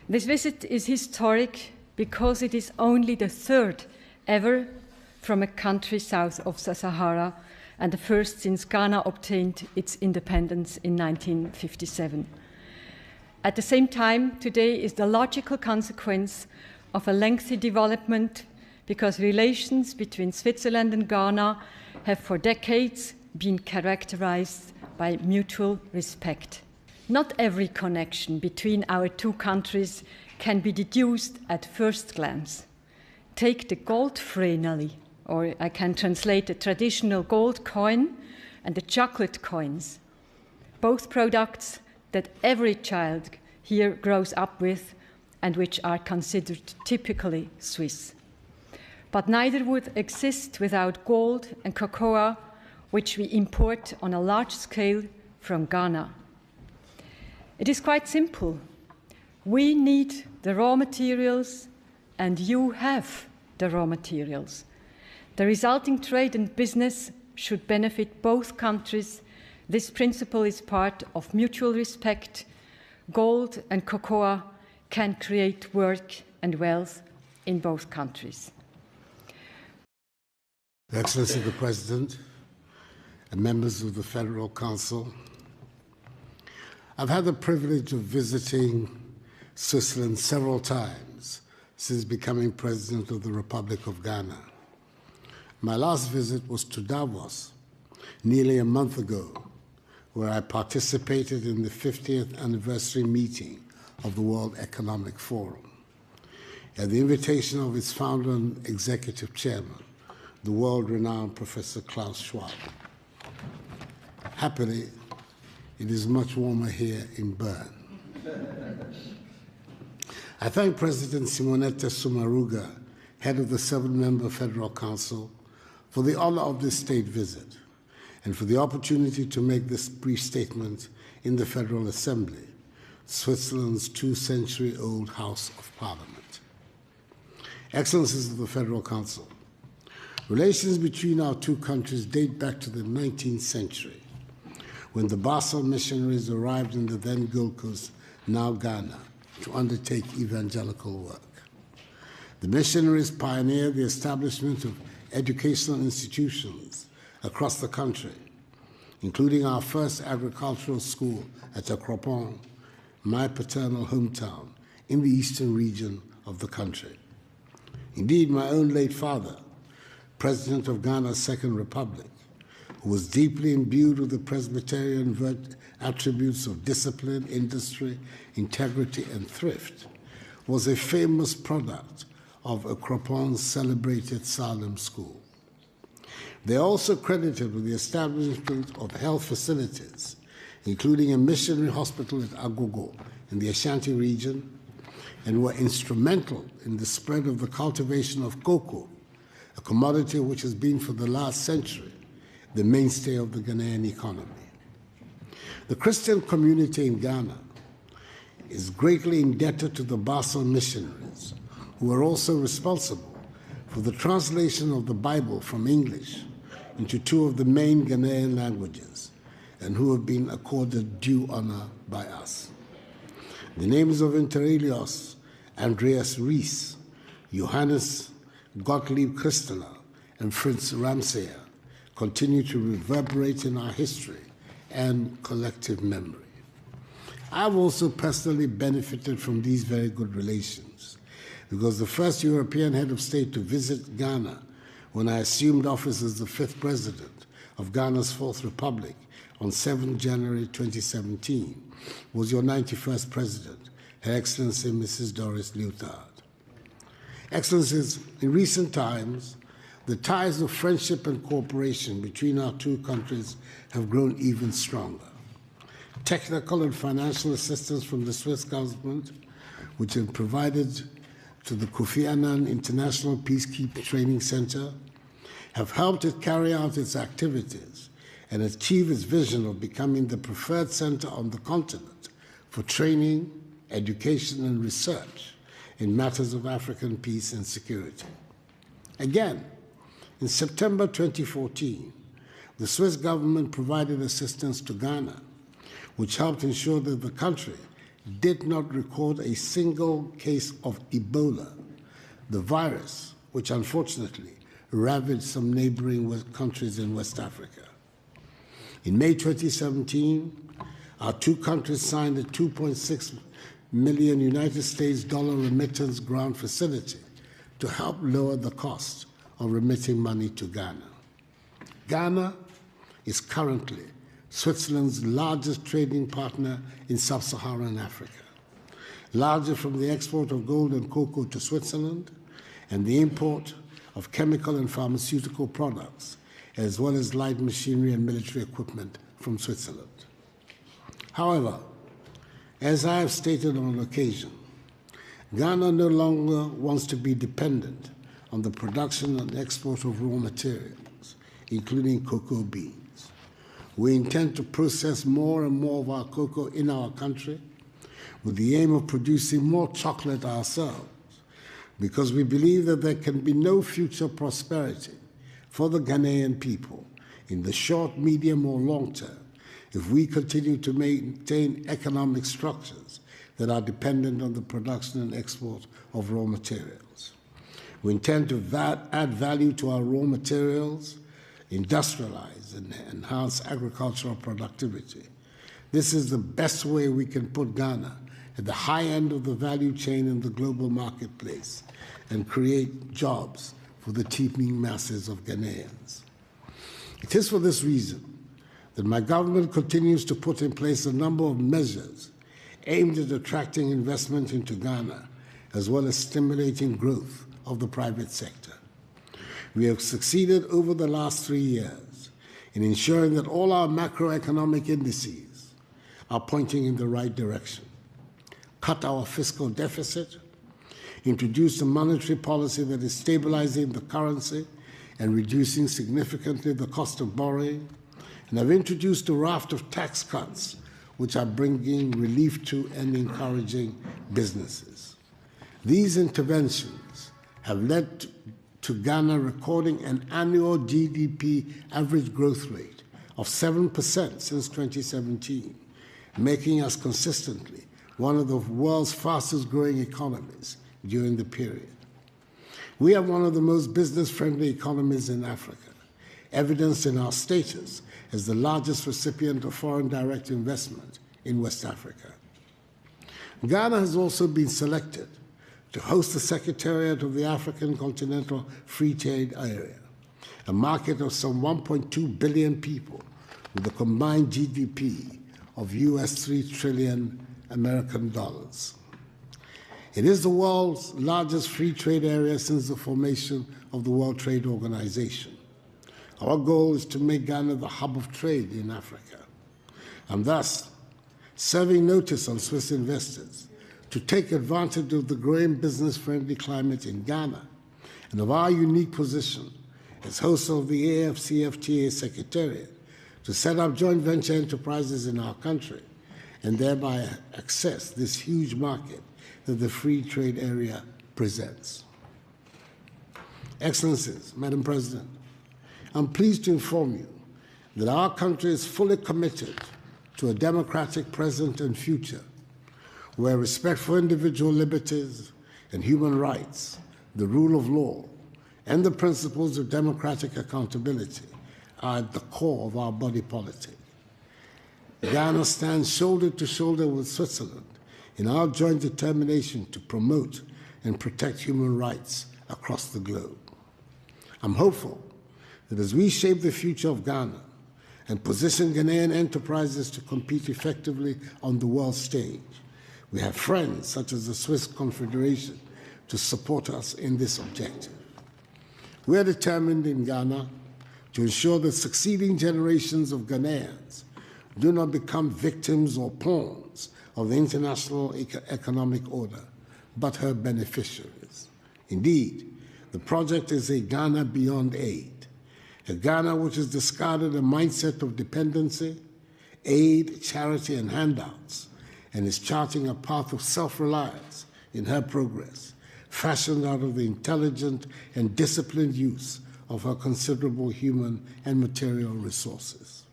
This visit is historic because it is only the third ever from a country south of the Sahara and the first since Ghana obtained its independence in 1957. At the same time, today is the logical consequence of a lengthy development because relations between Switzerland and Ghana have for decades been characterized by mutual respect. Not every connection between our two countries can be deduced at first glance. Take the gold vreneli, or I can translate the traditional gold coin and the chocolate coins, both products that every child here grows up with and which are considered typically Swiss. But neither would exist without gold and cocoa, which we import on a large scale from Ghana. It is quite simple. We need the raw materials, and you have the raw materials. The resulting trade and business should benefit both countries. This principle is part of mutual respect. Gold and cocoa can create work and wealth in both countries. Excellency the President and members of the Federal Council, I've had the privilege of visiting Switzerland several times since becoming President of the Republic of Ghana. My last visit was to Davos nearly a month ago, where I participated in the 50th anniversary meeting of the World Economic Forum, at the invitation of its founder and executive chairman, the world-renowned Professor Klaus Schwab. Happily, it is much warmer here in Bern. I thank President Simonetta Sommaruga, head of the 7-member Federal Council, for the honor of this state visit and for the opportunity to make this brief statement in the Federal Assembly, Switzerland's 2-century-old House of Parliament. Excellencies of the Federal Council, relations between our two countries date back to the 19th century, when the Basel missionaries arrived in the then Gold Coast, now Ghana, to undertake evangelical work. The missionaries pioneered the establishment of educational institutions across the country, including our first agricultural school at Akufo, my paternal hometown, in the eastern region of the country. Indeed, my own late father, President of Ghana's Second Republic, who was deeply imbued with the Presbyterian attributes of discipline, industry, integrity, and thrift, was a famous product of Akropon's celebrated Salem School. They are also credited with the establishment of health facilities, including a missionary hospital at Agogo in the Ashanti region, and were instrumental in the spread of the cultivation of cocoa, a commodity which has been for the last century the mainstay of the Ghanaian economy. The Christian community in Ghana is greatly indebted to the Basel missionaries, who are also responsible for the translation of the Bible from English into 2 of the main Ghanaian languages, and who have been accorded due honor by us. The names of Inter Elios, Andreas Ries, Johannes Gottlieb Christener, and Fritz Ramsayer continue to reverberate in our history and collective memory. I've also personally benefited from these very good relations, because the first European head of state to visit Ghana when I assumed office as the 5th president of Ghana's 4th Republic on 7 January 2017 was your 91st president, Her Excellency Mrs. Doris Leuthard. Excellencies, in recent times, the ties of friendship and cooperation between our two countries have grown even stronger. Technical and financial assistance from the Swiss government, which have provided to the Kofi Annan International Peacekeeping Training Center, have helped it carry out its activities and achieve its vision of becoming the preferred center on the continent for training, education, and research in matters of African peace and security. Again, in September 2014, the Swiss government provided assistance to Ghana, which helped ensure that the country did not record a single case of Ebola, the virus which unfortunately ravaged some neighboring countries in West Africa. In May 2017, our two countries signed a $2.6 million United States remittance grant facility to help lower the cost of remitting money to Ghana. Ghana is currently Switzerland's largest trading partner in sub-Saharan Africa, largely from the export of gold and cocoa to Switzerland and the import of chemical and pharmaceutical products, as well as light machinery and military equipment from Switzerland. However, as I have stated on occasion, Ghana no longer wants to be dependent on the production and export of raw materials, including cocoa beans. We intend to process more and more of our cocoa in our country with the aim of producing more chocolate ourselves, because we believe that there can be no future prosperity for the Ghanaian people in the short, medium, or long term if we continue to maintain economic structures that are dependent on the production and export of raw materials. We intend to add value to our raw materials, industrialize and enhance agricultural productivity. This is the best way we can put Ghana at the high end of the value chain in the global marketplace and create jobs for the teeming masses of Ghanaians. It is for this reason that my government continues to put in place a number of measures aimed at attracting investment into Ghana, as well as stimulating growth of the private sector. We have succeeded over the last 3 years in ensuring that all our macroeconomic indices are pointing in the right direction. Cut our fiscal deficit, introduced a monetary policy that is stabilizing the currency and reducing significantly the cost of borrowing, and have introduced a raft of tax cuts which are bringing relief to and encouraging businesses. These interventions have led to Ghana recording an annual GDP average growth rate of 7% since 2017, making us consistently one of the world's fastest growing economies during the period. We have one of the most business-friendly economies in Africa, evidenced in our status as the largest recipient of foreign direct investment in West Africa. Ghana has also been selected to host the Secretariat of the African Continental Free Trade Area, a market of some 1.2 billion people with a combined GDP of US $3 trillion American dollars. It is the world's largest free trade area since the formation of the World Trade Organization. Our goal is to make Ghana the hub of trade in Africa, and thus serving notice on Swiss investors to take advantage of the growing business-friendly climate in Ghana and of our unique position as host of the AFCFTA Secretariat to set up joint venture enterprises in our country and thereby access this huge market that the free trade area presents. Excellencies, Madam President, I'm pleased to inform you that our country is fully committed to a democratic present and future where respect for individual liberties and human rights, the rule of law, and the principles of democratic accountability are at the core of our body politic. Ghana stands shoulder to shoulder with Switzerland in our joint determination to promote and protect human rights across the globe. I'm hopeful that as we shape the future of Ghana and position Ghanaian enterprises to compete effectively on the world stage, we have friends such as the Swiss Confederation to support us in this objective. We are determined in Ghana to ensure that succeeding generations of Ghanaians do not become victims or pawns of the international economic order, but her beneficiaries. Indeed, the project is a Ghana beyond aid, a Ghana which has discarded a mindset of dependency, aid, charity, and handouts, and is charting a path of self-reliance in her progress, fashioned out of the intelligent and disciplined use of her considerable human and material resources.